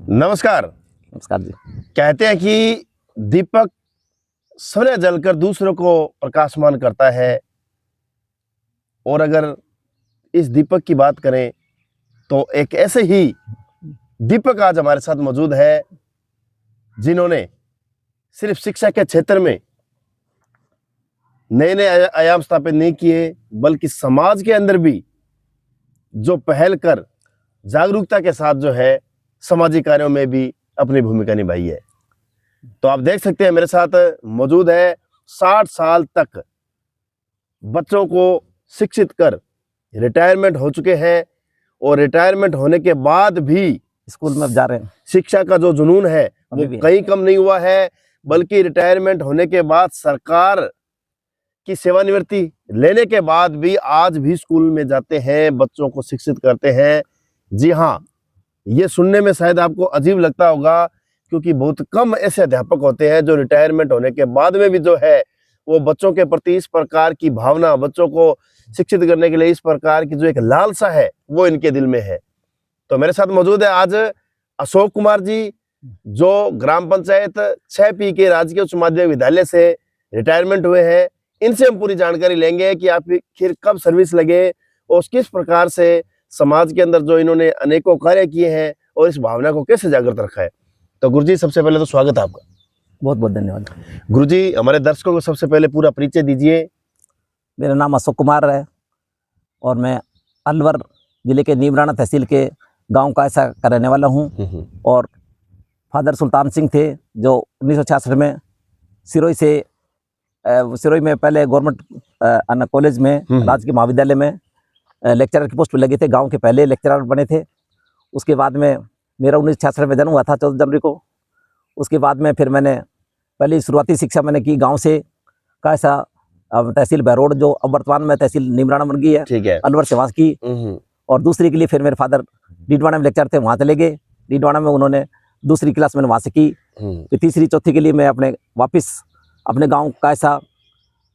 नमस्कार। नमस्कार जी। कहते हैं कि दीपक स्वयं जलकर दूसरों को प्रकाशमान करता है। और अगर इस दीपक की बात करें तो एक ऐसे ही दीपक आज हमारे साथ मौजूद है जिन्होंने सिर्फ शिक्षा के क्षेत्र में नए नए आयाम स्थापित नहीं किए, बल्कि समाज के अंदर भी जो पहल कर जागरूकता के साथ जो है सामाजिक कार्यों में भी अपनी भूमिका निभाई है। तो आप देख सकते हैं मेरे साथ मौजूद है 60 साल तक बच्चों को शिक्षित कर रिटायरमेंट हो चुके हैं, और रिटायरमेंट होने के बाद भी स्कूल में जा रहे हैं। शिक्षा का जो जुनून है वो कहीं कम नहीं हुआ है, बल्कि रिटायरमेंट होने के बाद सरकार की सेवानिवृत्ति लेने के बाद भी आज भी स्कूल में जाते हैं, बच्चों को शिक्षित करते हैं। जी हाँ, ये सुनने में शायद आपको अजीब लगता होगा, क्योंकि बहुत कम ऐसे अध्यापक होते हैं जो रिटायरमेंट होने के बाद में भी जो है वो बच्चों के प्रति इस प्रकार की भावना, बच्चों को शिक्षित करने के लिए इस प्रकार की जो एक लालसा है वो इनके दिल में है। तो मेरे साथ मौजूद है आज अशोक कुमार जी, जो ग्राम पंचायत 6P के राजकीय उच्च माध्यमिक विद्यालय से रिटायरमेंट हुए हैं। इनसे हम पूरी जानकारी लेंगे कि आखिर कब सर्विस लगे और किस प्रकार से समाज के अंदर जो इन्होंने अनेकों कार्य किए हैं और इस भावना को कैसे जागृत रखा है। तो गुरुजी, सबसे पहले तो स्वागत है आपका। बहुत बहुत धन्यवाद। गुरुजी, हमारे दर्शकों को सबसे पहले पूरा परिचय दीजिए। मेरा नाम अशोक कुमार है और मैं अलवर जिले के नीमराना तहसील के गांव का ऐसा का रहने वाला हूं। और फादर सुल्तान सिंह थे जो 1966 में सिरोही में पहले गवर्नमेंट कॉलेज में राजकीय महाविद्यालय में लेक्चरर की पोस्ट पर लगे थे। गांव के पहले लेक्चरर बने थे। उसके बाद में मेरा 1966 में जन्म हुआ था 14 जनवरी को। उसके बाद में फिर मैंने पहली शुरुआती शिक्षा मैंने की गांव से का ऐसा तहसील बहरोड, जो अब वर्तमान में तहसील नीमराना बन गई है, ठीक है, अलवर से वहाँ की। और दूसरी के लिए फिर मेरे फादर डीडवाना में लेक्चर थे, वहाँ चले गए। डीडवाना में उन्होंने दूसरी क्लास मैंने वहाँ से की। फिर तीसरी चौथी के लिए मैं वापस अपने गाँव का ऐसा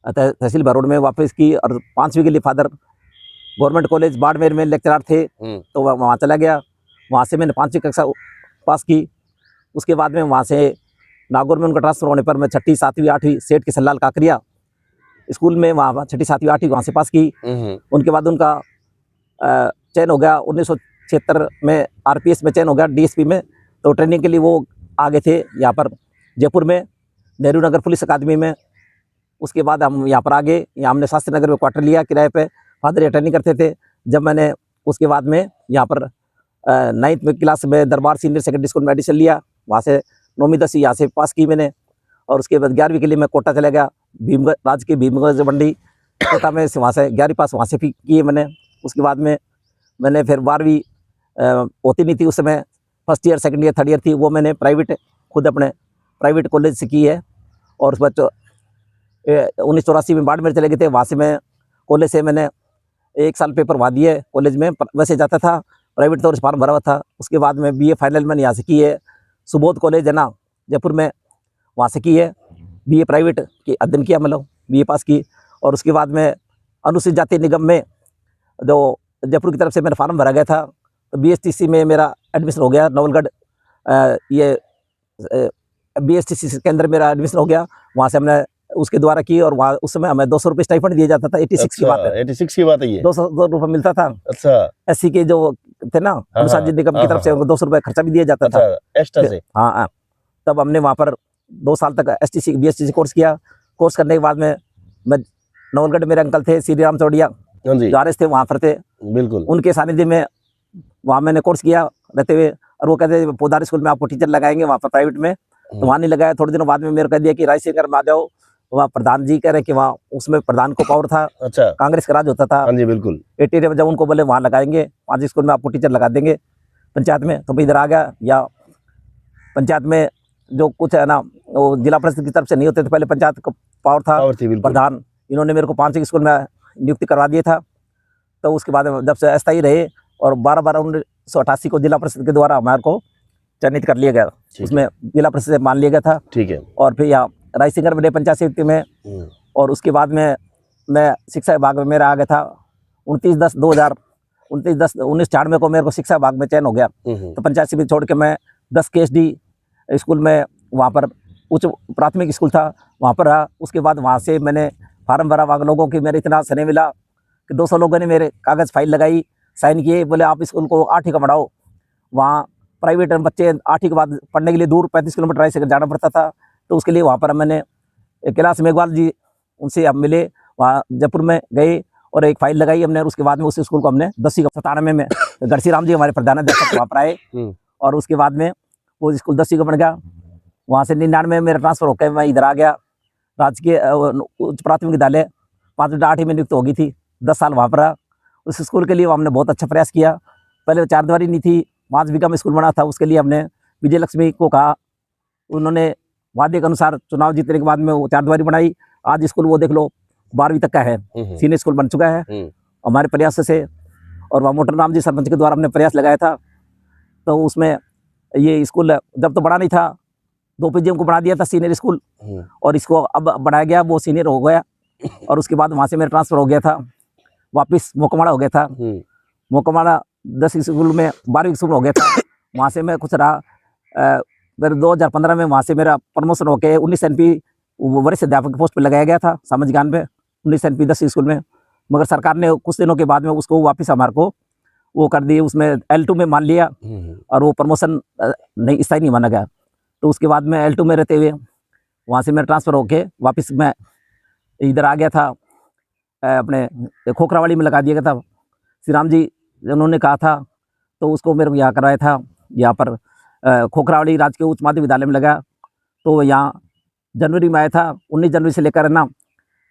तहसील बहरोड में वापस की। और 5वीं के लिए फादर गवर्नमेंट कॉलेज बाड़मेर में लेक्चरर थे, तो वहाँ चला गया। वहाँ से मैंने 5वीं कक्षा पास की। उसके बाद में वहाँ से नागौर में उनका ट्रांसफ़र होने पर मैं 6ठी 7वीं 8वीं सेठ के सल्लाल काकरिया स्कूल में वहाँ 6ठी 7वीं 8वीं वहाँ से पास की। उनके बाद उनका चयन हो गया 1976 में RPS में चयन हो गया DSP में। तो ट्रेनिंग के लिए वो आगे थे यहाँ पर जयपुर में नेहरू नगर पुलिस अकादमी में। उसके बाद हम यहाँ पर आ गए। यहाँ हमने शास्त्री नगर में क्वार्टर लिया किराए पे। फादर ट्रेनिंग करते थे। जब मैंने उसके बाद में यहाँ पर 9th में क्लास में दरबार सीनियर सेकेंडरी स्कूल में एडमिशन लिया। वहाँ से 9वीं 10वीं यहाँ से पास की मैंने। और उसके बाद 11वीं के लिए मैं कोटा चला गया, राजकीय भीमगंज मंडी कोटा में। वहाँ से 11वीं पास वहाँ से भी किए मैंने। उसके बाद में मैंने फिर 12वीं होती नहीं थी उस समय, first year second year third year थी, वो मैंने प्राइवेट खुद अपने प्राइवेट कॉलेज से की है। और उस बाद 1984 में बाड़मेर चले गए थे। वहाँ से मैं कॉलेज से मैंने 1 साल पेपर वहाँ दिए कॉलेज में। वैसे जाता था प्राइवेट, तो फॉर्म भरा हुआ था। उसके बाद में BA फाइनल मैंने यहाँ से की है, सुबोध कॉलेज है ना जयपुर में, वहाँ से की है। BA प्राइवेट की अध्ययन किया, मतलब BA पास की। और उसके बाद में अनुसूचित जाति निगम में जो जयपुर की तरफ से मेरा फार्म भरा गया था, तो BSTC में मेरा एडमिशन हो गया नवलगढ़। ये BSTC के अंदर मेरा एडमिशन हो गया। वहाँ से हमने उसके द्वारा की। और वहाँ उस समय हमें 200 रुपये स्टाइपेंड दिया जाता था। 86 की बात है, 86 की बात है ये। 200 रुपये मिलता था। अच्छा, SC के जो थे ना अनुसूचित निगम की तरफ से 200 रुपये खर्चा भी दिया जाता था एक्स्ट्रा से। हाँ। तब हमने वहाँ पर 2 साल तक BSTC कोर्स किया। कोर्स करने के बाद में मैं नवलगढ़ मेरे अंकल थे श्री राम चौड़िया जो RS थे, वहाँ पर थे। बिल्कुल, उनके सानिध्य में वहाँ मैंने कोर्स किया रहते हुए। और वो कहते थे पोदार स्कूल में आपको टीचर लगाएंगे वहाँ पर प्राइवेट में। तो वहाँ नहीं लगाया। थोड़े दिनों बाद में मेरे कह दिया कि रायसेन में आ जाओ। वहाँ प्रधान जी कह रहे कि वहाँ उसमें प्रधान को पावर था। अच्छा, कांग्रेस का राज होता था। हाँ जी, बिल्कुल। 80 में जब उनको बोले वहाँ लगाएंगे 5 स्कूल में आपको टीचर लगा देंगे पंचायत में, तो मैं इधर आ गया। या पंचायत में जो कुछ है ना वो जिला परिषद की तरफ से नहीं होते थे, पहले पंचायत को पावर था, प्रधान। इन्होंने मेरे को 5 स्कूल में नियुक्ति करवा दिया था। तो उसके बाद जब से अस्थायी रहे और 12/12/1988 को जिला परिषद के द्वारा हमारे को चयनित कर लिया गया। उसमें जिला परिषद से मान लिया गया था। ठीक है। और फिर यहाँ रायसिंगर में पंचायत समिति में। और उसके बाद में मैं शिक्षा विभाग में मेरा आ गया था 29/10/2000 29/10/1996 को मेरे को शिक्षा विभाग में चयन हो गया। तो पंचायत समिति छोड़ के मैं 10 KSD स्कूल में, वहाँ पर उच्च प्राथमिक स्कूल था, वहाँ पर रहा। उसके बाद वहाँ से मैंने फार्म भरा, वहाँ लोगों की मेरे इतना स्नेह मिला कि 200 लोगों ने मेरे कागज़ फाइल लगाई, साइन किए, बोले आप स्कूल को 8वीं का बढ़ाओ। वहाँ प्राइवेट बच्चे 8वीं के बाद पढ़ने के लिए दूर 35 किलोमीटर राय से जाना पड़ता था, तो उसके लिए वहाँ पर मैंने कैलाश मेघवाल जी, उनसे हम मिले, वहाँ जयपुर में गए और एक फाइल लगाई हमने। और उसके बाद में उस स्कूल को हमने 10वीं का 97 में गढ़सी राम जी हमारे प्रधानाध्यापक वहाँ पर आए, और उसके बाद में वो स्कूल 10वीं का बन गया। वहाँ से 99 में मेरा ट्रांसफ़र होकर मैं इधर आ गया। राजकीय उच्च प्राथमिक विद्यालय 5-8 में नियुक्त हो गई थी, 10 साल वहाँ पर रहा। उस स्कूल के लिए हमने बहुत अच्छा प्रयास किया। पहले 4 दीवारी नहीं थी, 5 बीघा में स्कूल बना था। उसके लिए हमने विजय लक्ष्मी को कहा, उन्होंने वादे के अनुसार चुनाव जीतने के बाद में वो 4 दीवारी बनाई। आज स्कूल वो देख लो 12वीं तक का है, सीनियर स्कूल बन चुका है हमारे प्रयास से। और वहाँ मोटर राम जी सरपंच के द्वारा हमने प्रयास लगाया था, तो उसमें ये स्कूल जब तो बड़ा नहीं था, 2 PGM को बढ़ा दिया था सीनियर स्कूल, और इसको अब बढ़ाया गया, वो सीनियर हो गया। और उसके बाद वहाँ से मेरा ट्रांसफ़र हो गया था, वापस मोकमाड़ा हो गया था। मोकमाड़ा 10वीं स्कूल में 12वीं स्कूल हो गया था, वहाँ से मैं कुछ रहा। मेरे 2015 में वहाँ से मेरा प्रमोशन होकर 19 NP वरिष्ठ अध्यापक पोस्ट पर लगाया गया था, सामाजिक ज्ञान पे 19 NP 10वीं स्कूल में। मगर सरकार ने कुछ दिनों के बाद में उसको वापस हमारे को वो कर दिए, उसमें L2 में मान लिया, और वो प्रमोशन नहीं, स्थायी नहीं माना गया। तो उसके बाद में L2 में रहते हुए वहाँ से मेरा ट्रांसफ़र होके वापस मैं इधर आ गया था, अपने खोखरावाली में लगा दिया गया था। श्री राम जी उन्होंने कहा था, तो उसको मेरे को यहाँ करवाया था, यहाँ पर खोखरावाली राजकीय उच्च माध्यमिक विद्यालय में लगा। तो यहाँ जनवरी में आया था, 19 जनवरी से लेकर ना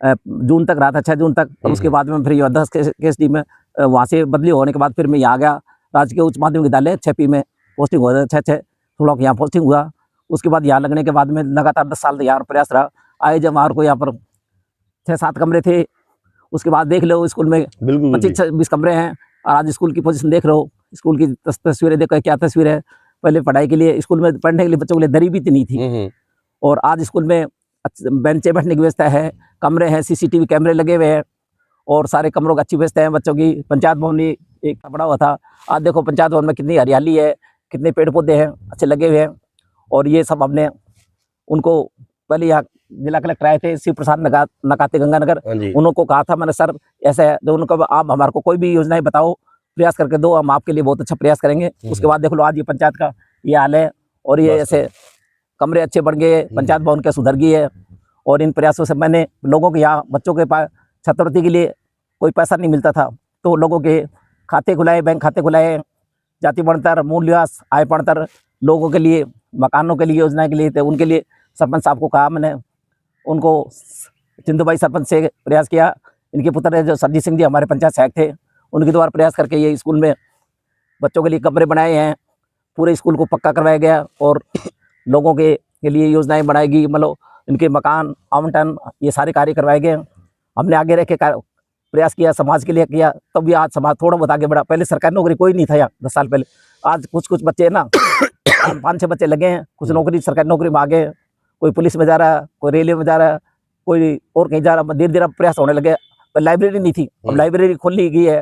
जून तक रहा था, 6 जून तक। और उसके बाद में फिर 10 KSD में वहाँ से बदली होने के बाद फिर मैं यहाँ आ गया, राजकीय उच्च माध्यमिक विद्यालय 6P में पोस्टिंग हुआ, 6 थोड़ा यहाँ पोस्टिंग हुआ। उसके बाद यहाँ लगने के बाद में लगातार 10 साल यहाँ प्रयास रहा। आए जब हमारे को यहाँ पर 6-7 कमरे थे, उसके बाद देख लो स्कूल में 25-26 कमरे हैं। और आज स्कूल की पोजीशन देख रहे हो, स्कूल की तस्वीरें देखो, क्या तस्वीर है। पहले पढ़ाई के लिए, स्कूल में पढ़ने के लिए बच्चों के लिए दरी भी नहीं थी, और आज स्कूल में बेंचें बैठने की व्यवस्था है, कमरे हैं, CCTV कैमरे लगे हुए हैं, और सारे कमरों की अच्छी व्यवस्था है बच्चों की। पंचायत भवन एक बड़ा हुआ था, आज देखो पंचायत भवन में कितनी हरियाली है, कितने पेड़ पौधे हैं अच्छे लगे हुए हैं। और ये सब हमने उनको, पहले यहाँ जिला कलेक्टर आए थे, शिव प्रसाद नकाते गंगानगर, उनको कहा था मैंने, सर ऐसा है, तो उनको आप हमारे को कोई भी योजनाएं बताओ, प्रयास करके दो, हम आपके लिए बहुत अच्छा प्रयास करेंगे। उसके बाद देख लो आज ये पंचायत का ये हाल है, और ये ऐसे कमरे अच्छे बन गए, पंचायत भवन के सुधर गई है। और इन प्रयासों से मैंने लोगों के यहाँ बच्चों के पास छात्रवृत्ति के लिए कोई पैसा नहीं मिलता था, तो लोगों के खाते खुलाए, बैंक खाते खुलाए, जाति बढ़तर, मूल्यह्रास, आय बढ़तर, लोगों के लिए मकानों के लिए योजना के लिए थे, उनके लिए सरपंच साहब को कहा मैंने, उनको चिंदू भाई सरपंच से प्रयास किया। इनके पुत्र है जो सरजीत सिंह जी हमारे पंचायत सहायक थे, उनके द्वारा प्रयास करके ये स्कूल में बच्चों के लिए कमरे बनाए हैं, पूरे स्कूल को पक्का करवाया गया, और लोगों के लिए योजनाएं बनाएगी, मतलब इनके मकान आवंटन, ये सारे कार्य करवाए गए। हमने आगे रह के प्रयास किया, समाज के लिए किया, तब भी आज समाज थोड़ा बहुत आगे बढ़ा। पहले सरकारी नौकरी कोई नहीं था यहाँ 10 साल पहले, आज कुछ बच्चे ना 5-6 बच्चे लगे हैं, कुछ नौकरी सरकारी नौकरी में आ गए, कोई पुलिस में जा रहा है, कोई रेलवे में जा रहा है, कोई और कहीं जा रहा है। धीरे धीरे प्रयास होने लगे। पहले लाइब्रेरी नहीं थी, अब लाइब्रेरी खोल ली गई है,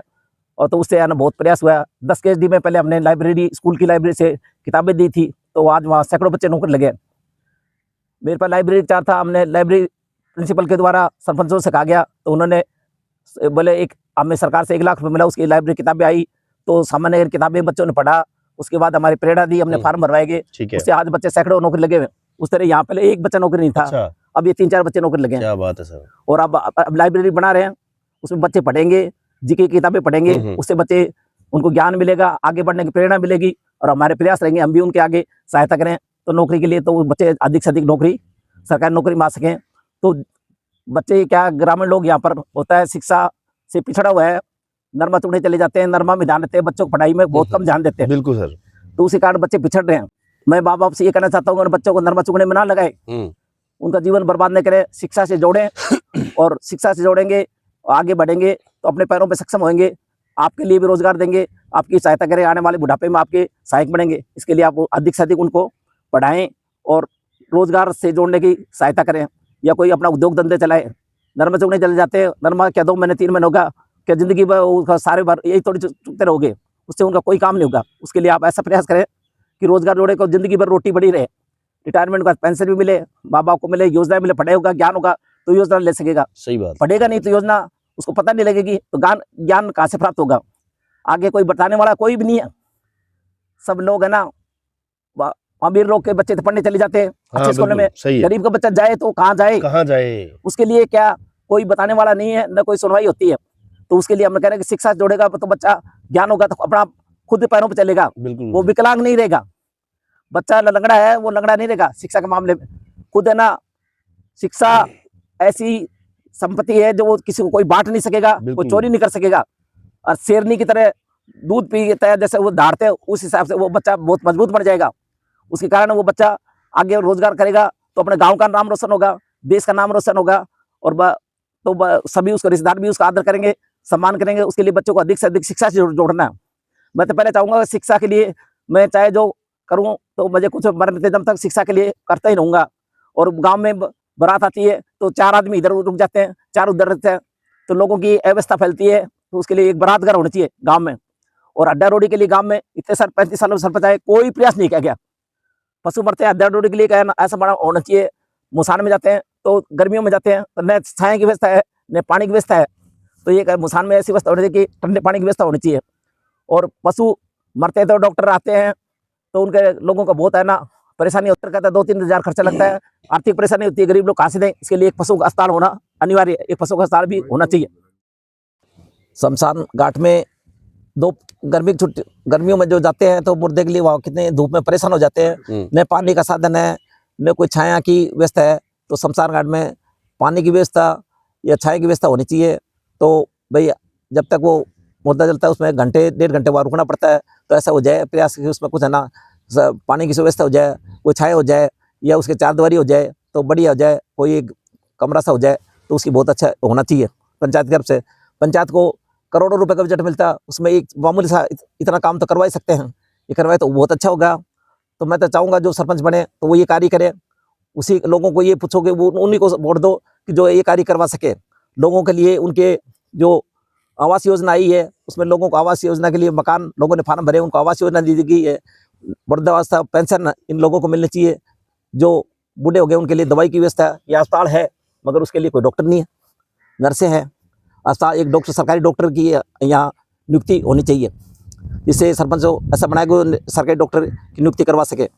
और तो उससे आना बहुत प्रयास हुआ। 10 KSD में पहले हमने लाइब्रेरी, स्कूल की लाइब्रेरी से किताबें दी थी, तो आज वहाँ सैकड़ों बच्चे नौकरी लगे। मेरे पास लाइब्रेरी चार्ज था, हमने लाइब्रेरी प्रिंसिपल के द्वारा सरपंचों से कहा गया, तो उन्होंने बोले एक हमें सरकार से 1 लाख रुपये मिला, उसकी लाइब्रेरी किताबें आई, तो सामान्य किताबें बच्चों ने पढ़ा। उसके बाद हमारी प्रेरणा दी, हमने फार्म भरवाए गए, उससे आज बच्चे सैकड़ों नौकरी लगे हुए। उस तरह यहाँ पहले एक बच्चा नौकरी नहीं था, अब ये 3-4 बच्चे नौकरी लगे। क्या बात है सर। और अब लाइब्रेरी बना रहे हैं, उसमें बच्चे पढ़ेंगे, जीके की किताबें पढ़ेंगे, उससे बच्चे उनको ज्ञान मिलेगा, आगे बढ़ने की प्रेरणा मिलेगी, और हमारे प्रयास रहेंगे हम भी उनके आगे सहायता करें, तो नौकरी के लिए, तो बच्चे अधिक से अधिक नौकरी, सरकारी नौकरी में आ सकें। तो बच्चे क्या, ग्रामीण लोग यहाँ पर होता है शिक्षा से पिछड़ा हुआ है, नरमा चुगने चले जाते हैं, नरमा में ध्यान देते हैं, बच्चों को पढ़ाई में बहुत कम ध्यान देते हैं। बिल्कुल सर। तो उसी कारण बच्चे पिछड़ रहे हैं। मैं माँ बाप से ये कहना चाहता हूँ, बच्चों को नरमा चुगने में ना लगाए, उनका जीवन बर्बाद नहीं करें, शिक्षा से जोड़ें, और शिक्षा से जोड़ेंगे, आगे बढ़ेंगे तो अपने पैरों पर सक्षम होंगे, आपके लिए भी रोजगार देंगे, आपकी सहायता करें, आने वाले बुढ़ापे में आपके सहायक बनेंगे। इसके लिए आप अधिक से अधिक उनको पढ़ाएं और रोजगार से जोड़ने की सहायता करें, या कोई अपना उद्योग धंधे चलाए। नरमा चुगने चले जाते हैं, नरमा क्या 2 महीने 3 महीने होगा, क्या जिंदगी सारे बार यही थोड़ी चुगते रहोगे, उससे उनका कोई काम नहीं होगा। उसके लिए आप ऐसा प्रयास करें कि रोजगार जोड़े को जिंदगी भर रोटी बड़ी रहे, रिटायरमेंट का पेंशन भी मिले, माँ बाप को मिले, योजना मिले, पढ़े होगा, ज्ञान होगा तो योजना ले सकेगा। सही बात। पढ़ेगा नहीं तो योजना उसको पता नहीं लगेगी, तो ज्ञान कहाँ से प्राप्त होगा? आगे कोई बताने वाला कोई भी नहीं है। सब लोग है ना, अमीर लोग के बच्चे तो पढ़ने चले जाते हैं अच्छे स्कूल में, गरीब का बच्चा जाए तो कहाँ जाए? उसके लिए क्या कोई बताने वाला नहीं है, न कोई सुनवाई होती है। तो उसके लिए हम कह रहे हैं कि शिक्षा जोड़ेगा तो बच्चा, ज्ञान होगा तो अपना खुद पैरों पर चलेगा, वो विकलांग नहीं रहेगा। बच्चा लंगड़ा है वो लंगड़ा नहीं रहेगा शिक्षा के मामले में। खुद है ना, शिक्षा ऐसी संपत्ति है जो वो किसी को कोई बांट नहीं सकेगा, कोई चोरी नहीं कर सकेगा। और शेरनी की तरह दूध पीता है जैसे वो धारते हैं, उस हिसाब से वो बच्चा बहुत मजबूत बन जाएगा। उसके कारण वो बच्चा आगे रोजगार करेगा तो अपने गांव का नाम रोशन होगा, देश का नाम रोशन होगा, और सभी उसको रिश्तेदार भी उसका आदर करेंगे, सम्मान करेंगे। उसके लिए बच्चों को अधिक से अधिक शिक्षा से जोड़ना है। मैं तो पहले चाहूंगा शिक्षा के लिए मैं चाहे जो करूं तो मुझे कुछ मरते दम तक शिक्षा के लिए करता ही रहूंगा। और गांव में बारात आती है तो 4 आदमी इधर रुक जाते हैं, 4 उधर रहते हैं, तो लोगों की अव्यवस्था फैलती है। तो उसके लिए एक बारात घर होना चाहिए गाँव में। और अड्डा रोडी के लिए गाँव में इतने साल 35 सालों में सरपंच आए, कोई प्रयास नहीं किया गया। पशु मरते हैं, अड्डा रोडी के लिए ऐसा बड़ा होना चाहिए। मुसान में जाते हैं तो गर्मियों में जाते हैं तो न छाया की व्यवस्था है न पानी की व्यवस्था है, तो ये मुसान में ऐसी व्यवस्था होनी चाहिए कि ठंडे पानी की व्यवस्था होनी चाहिए। और पशु मरते हैं तो डॉक्टर आते हैं तो उनके लोगों का बहुत है ना परेशानी होता है, 2-3 हज़ार खर्चा लगता है, आर्थिक परेशानी होती है, गरीब लोग कहाँ से दें? इसके लिए एक पशु का अस्पताल होना अनिवार्य है, एक पशु का अस्पताल भी होना चाहिए। शमशान घाट में गर्मियों में जो जाते हैं तो मुर्दे के लिए वहाँ कितने धूप में परेशान हो जाते हैं, न पानी का साधन है न कोई छाया की व्यवस्था है। तो शमशान घाट में पानी की व्यवस्था या छाया की व्यवस्था होनी चाहिए। तो भाई जब तक वो मुर्दा जलता है उसमें घंटे 1.5 घंटे वहाँ रुकना पड़ता है, तो ऐसा हो जाए प्रयास कि उसमें कुछ है ना पानी की व्यवस्था हो जाए, कोई छाया हो जाए या उसके चारदीवारी हो जाए तो बढ़िया हो जाए, कोई एक कमरा सा हो जाए तो उसकी बहुत अच्छा होना चाहिए। पंचायत की तरफ से पंचायत को करोड़ों रुपए का बजट मिलता है, उसमें एक मामूली सा इतना काम तो करवा ही सकते हैं, ये करवाए तो बहुत अच्छा होगा। तो मैं तो चाहूँगा जो सरपंच बने तो वो ये कार्य करे, उसी लोगों को ये पूछोगे वो उन्हीं को वोट दो कि जो ये कार्य करवा सके लोगों के लिए। उनके जो आवास योजना आई है उसमें लोगों को आवास योजना के लिए मकान लोगों ने फार्म भरे, उनको आवास योजना दी गई है, वृद्धावस्था पेंशन इन लोगों को मिलनी चाहिए। जो बूढ़े हो गए उनके लिए दवाई की व्यवस्था या अस्पताल है मगर उसके लिए कोई डॉक्टर नहीं है, नर्सें हैं, अस्पताल एक डॉक्टर सरकारी डॉक्टर की यहाँ नियुक्ति होनी चाहिए, जिससे सरपंच ऐसा बनाए सरकारी डॉक्टर की नियुक्ति करवा सके।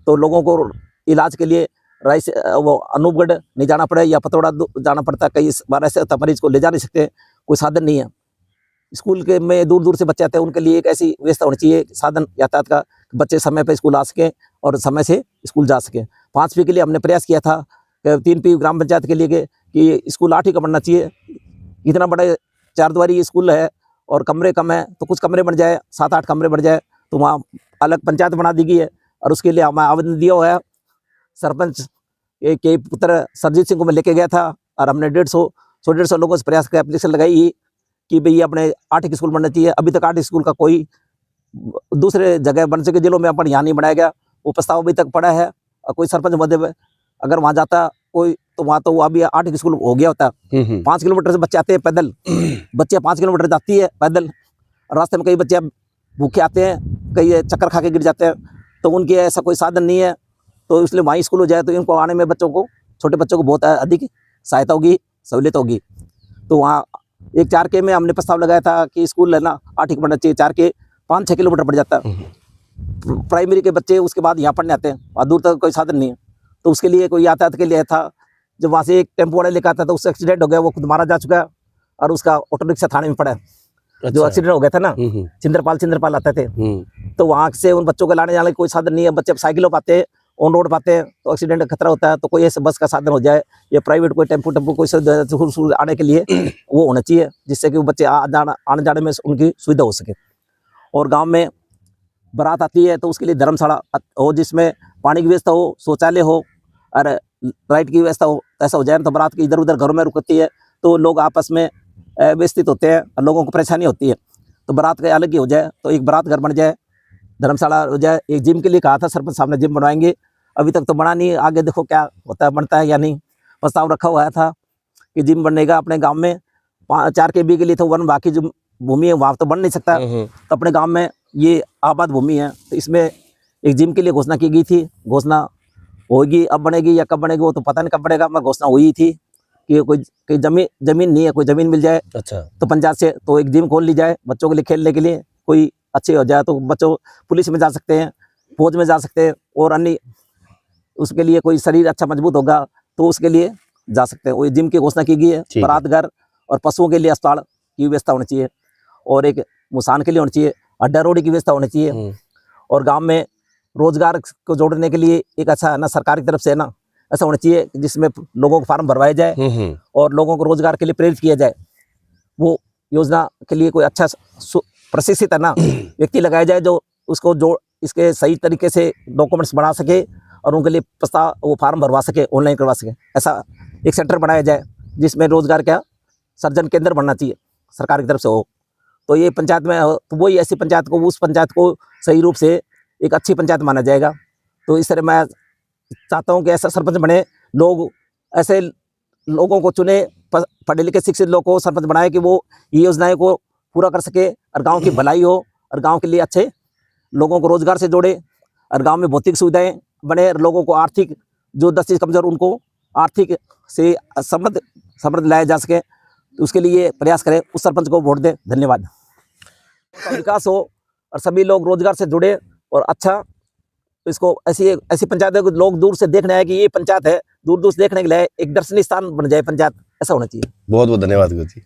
तो लोगों को इलाज के लिए राय से वो अनूपगढ़ नहीं जाना पड़े या पतौड़ा जाना पड़ता, कई बार ऐसे मरीज को ले जा नहीं सकते, कोई साधन नहीं है। स्कूल के में दूर दूर से बच्चे आते हैं, उनके लिए एक ऐसी व्यवस्था होनी चाहिए साधन यातायात का, बच्चे समय पर स्कूल आ सकें और समय से स्कूल जा सकें। 5वीं के लिए हमने प्रयास किया था 3P ग्राम पंचायत के लिए कि स्कूल 8 ही का बनना चाहिए। इतना बड़ा 4 द्वारी स्कूल है और कमरे कम है, तो कुछ कमरे बन जाए, 7-8 कमरे बन जाए तो वहाँ अलग पंचायत बना दी गई है। और उसके लिए हमें आवेदन दिया हुआ है। सरपंच के पुत्र सरजीत सिंह को मैं लेके गया था और हमने 150 लोगों से प्रयास कर एप्लीकेशन लगाई कि भाई अपने 8 स्कूल बनना चाहिए। अभी तक 8 स्कूल का कोई दूसरे जगह बन सके जिलों में अपन यहाँ नहीं बनाया गया, वो प्रस्ताव अभी तक पड़ा है। और कोई सरपंच मध्य अगर वहाँ जाता कोई तो वहाँ तो अभी 8 स्कूल हो गया होता। 5 किलोमीटर से बच्चे आते हैं पैदल, बच्चे 5 किलोमीटर जाती है पैदल, रास्ते में कई बच्चे भूखे आते हैं, कई चक्कर खा के गिर जाते हैं, तो उनके ऐसा कोई साधन नहीं है। तो इसलिए वहीं स्कूल हो जाए तो इनको आने में बच्चों को, छोटे बच्चों को बहुत अधिक सहायता होगी, सहूलियत होगी। तो वहाँ एक 4K में हमने प्रस्ताव लगाया था कि स्कूल है ना 8 ही बनना चाहिए। 4K 5-6 किलोमीटर पड़ जाता है, प्राइमरी के बच्चे उसके बाद यहाँ पढ़ने आते हैं और दूर तक कोई साधन नहीं है। तो उसके लिए कोई यातायात के लिए था। जब वहाँ से एक टेम्पो वाले लेकर आता था, उससे एक्सीडेंट हो गया, वो खुद मारा जा चुका है और उसका ऑटो रिक्शा थाने में पड़ा है। अच्छा। जो एक्सीडेंट हो गया था ना, चिंद्रपाल आते थे, तो वहाँ से उन बच्चों को लाने जाने कोई साधन नहीं है। बच्चे साइकिलों पाते हैं, ऑन रोड पाते हैं, तो एक्सीडेंट का खतरा होता है। तो कोई ऐसे बस का साधन हो जाए या प्राइवेट कोई टेम्पो कोई आने के लिए वो होना चाहिए, जिससे कि वो बच्चे आने जाने में उनकी सुविधा हो सके। और गाँव में बारात आती है तो उसके लिए धर्मशाला हो, जिसमें पानी की व्यवस्था हो, शौचालय हो और लाइट की व्यवस्था हो। ऐसा हो जाए तो बारात की इधर उधर घरों में रुकती है तो लोग आपस में व्यवस्थित होते हैं और लोगों को परेशानी होती है। तो बारात का अलग ही हो जाए, तो एक बारात घर बन जाए, धर्मशाला हो जाए। एक जिम के लिए कहा था सरपंच साहब ने, जिम बनवाएंगे, अभी तक तो बना नहीं, आगे देखो क्या होता है, बनता है या नहीं। प्रस्ताव रखा हुआ था कि जिम बनेगा अपने गाँव में। 4 KB के लिए तो वन बाकी जो भूमि है वहाँ तो बन नहीं सकता, तो अपने गाँव में ये आबाद भूमि है, तो इसमें एक जिम के लिए घोषणा की गई थी, घोषणा होगी, अब बनेगी या कब बनेगी वो तो पता नहीं कब बनेगा, मगर घोषणा हुई थी कि कोई जमीन नहीं है, कोई जमीन मिल जाए अच्छा, तो पंचायत से तो एक जिम खोल ली जाए बच्चों के लिए खेलने के लिए, कोई अच्छे हो जाए तो बच्चों पुलिस में जा सकते हैं, फौज में जा सकते हैं, और अन्य उसके लिए कोई शरीर अच्छा मजबूत होगा तो उसके लिए जा सकते हैं। वो जिम की घोषणा की गई है। ठीक है। परात घर और पशुओं के लिए अस्पताल की व्यवस्था होनी चाहिए, और एक मुसान के लिए होनी चाहिए, अड्डा रोड की व्यवस्था होनी चाहिए, और गांव में रोजगार को जोड़ने के लिए एक अच्छा है ना सरकार की तरफ से है ना ऐसा होना चाहिए जिसमें लोगों को फार्म भरवाए जाए और लोगों को रोजगार के लिए प्रेरित किया जाए। वो योजना के लिए कोई अच्छा प्रशिक्षित है ना व्यक्ति लगाया जाए जो उसको जो इसके सही तरीके से डॉक्यूमेंट्स बना सके और उनके लिए प्रस्ताव वो फार्म भरवा सके, ऑनलाइन करवा सके। ऐसा एक सेंटर बनाया जाए जिसमें रोजगार का सर्जन केंद्र बनना चाहिए, सरकार की तरफ से हो। तो ये पंचायत में हो तो वही ऐसी पंचायत को, उस पंचायत को सही रूप से एक अच्छी पंचायत माना जाएगा। तो इस तरह मैं चाहता हूँ कि ऐसा सरपंच बने, लोग ऐसे लोगों को चुने, पढ़े लिखे शिक्षित लोग को सरपंच बनाए कि वो ये योजनाएं को पूरा कर सके और गांव की भलाई हो और गांव के लिए अच्छे लोगों को रोजगार से जोड़े और गांव में भौतिक सुविधाएं बने और लोगों को आर्थिक जो 10 चीज कमजोर उनको आर्थिक से समृद्ध लाया जा सके, तो उसके लिए प्रयास करें। उस सरपंच को वोट दें। धन्यवाद। विकास हो और सभी लोग रोजगार से जुड़े और अच्छा इसको ऐसी पंचायत है कि लोग दूर से देखने आए कि ये पंचायत है, दूर दूर से देखने के लिए एक दर्शनीय स्थान बन जाए पंचायत, ऐसा होना चाहिए। बहुत बहुत धन्यवाद गुरु जी।